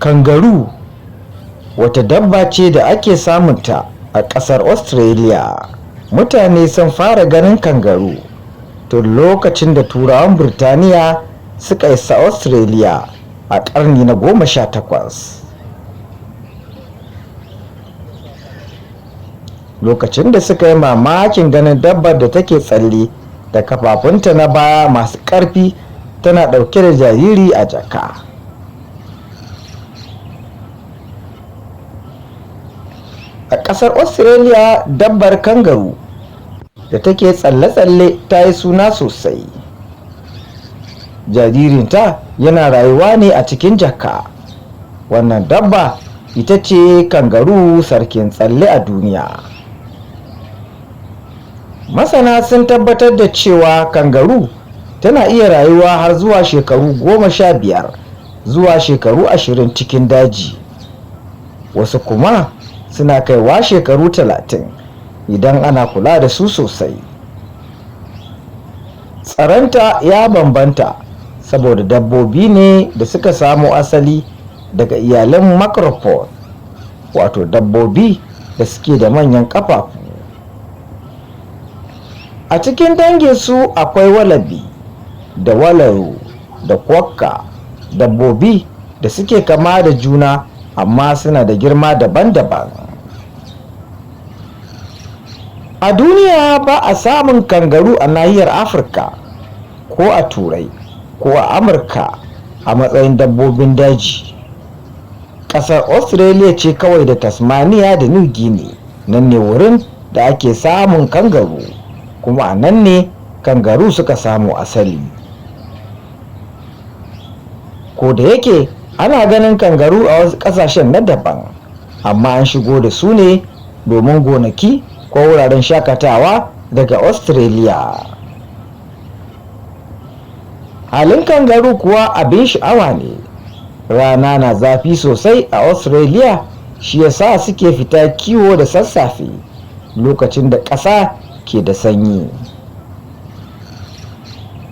Kangaroo wata dabba ce da ake samunta a ƙasar Australia. Mutane sun fara ganin kangaroo tun lokacin da turawan Birtaniya suka isa Australia a ƙarni na 18. Lokacin da suka yi mamakin ganin dabbar da take tsalle da kafafunta na baya masu ƙarfi tana ɗauke da jariri a jaka. A ƙasar Australia, dabbar kangaroo da take tsalle-tsalle ta yi suna sosai. Jaririnta yana rayuwa ne a cikin jaka. Wannan dabba ita ce kangaroo sarkin tsalle a duniya. Masana sun tabbatar da cewa kangaroo tana iya rayuwa har zuwa shekaru 15 zuwa shekaru 20 cikin daji. Wasu kuma suna kaiwa shekaru 30 idan ana kula da su sosai. Tsaronta ya bambanta saboda dabbobi ne da suka samo asali daga iyalan macropod, wato dabbobi da suke da manyan ƙafafu. A cikin danginsu akwai wallaby da walaro da quokka, dabbobi da suke kama da juna amma suna da girma daban-daban. A duniya ba a samun kangaroo a nahiyar Afirka ko a Turai ko a Amurka a matsayin dabbobin daji. Ƙasar Australia ce kawai da Tasmania da New Guinea nan ne wurin da ake samun kangaroo, kuma a nan ne kangaroo suka samu asali. Ko da yake ana ganin kangaroo a wasu ƙasashen na daban, amma an shigo da su ne domin gonaki ko wuraren shakatawa daga Australia. Halin kangaroo kuwa abin sha'awa ne. Rana na zafi sosai a Australia, shi yasa suke fita kiwo da sassafe lokacin da ƙasa ke da sanyi,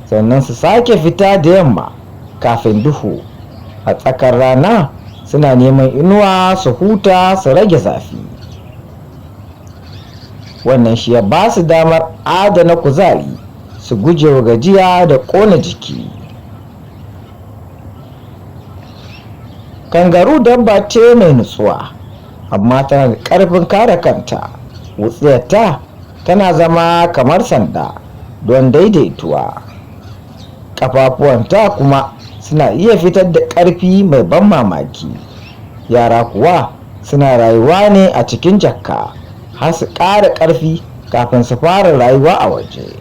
sannan su sake fita da yamma kafin duhu. A tsakar rana suna neman inuwa su huta su rage zafi. Wannan shi ya ba su damar adana kuzari, su guje wa gajiya da ƙona jiki. Kangaroo dabba ce mai nutsuwa, amma tana da ƙarfin kare kanta. Wutsiyarta tana zama kamar sanda don daidaituwa. Ƙafafuwanta kuma suna iya fitar da ƙarfi mai ban mamaki. Yara kuwa suna rayuwa ne a cikin jaka har su ƙara ƙarfi kafin su fara rayuwa a waje.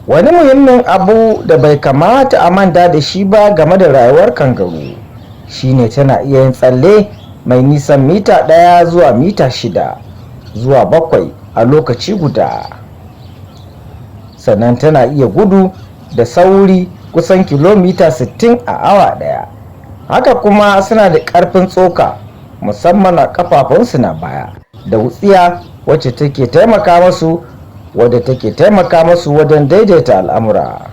Wani muhimmin abu da bai kamata a manta da shi ba game da rayuwar kangaroo shine tana iya yin tsalle mai nisan mita 1 zuwa mita 6 zuwa 7 a lokaci guda. Sannan tana iya gudu da sauri kusan kilomita 60 a awa ɗaya. Haka kuma suna da ƙarfin tsoka, musamman a ƙafafunsu na baya, da wutsiya wadda take taimaka masu wajen daidaita al'amura.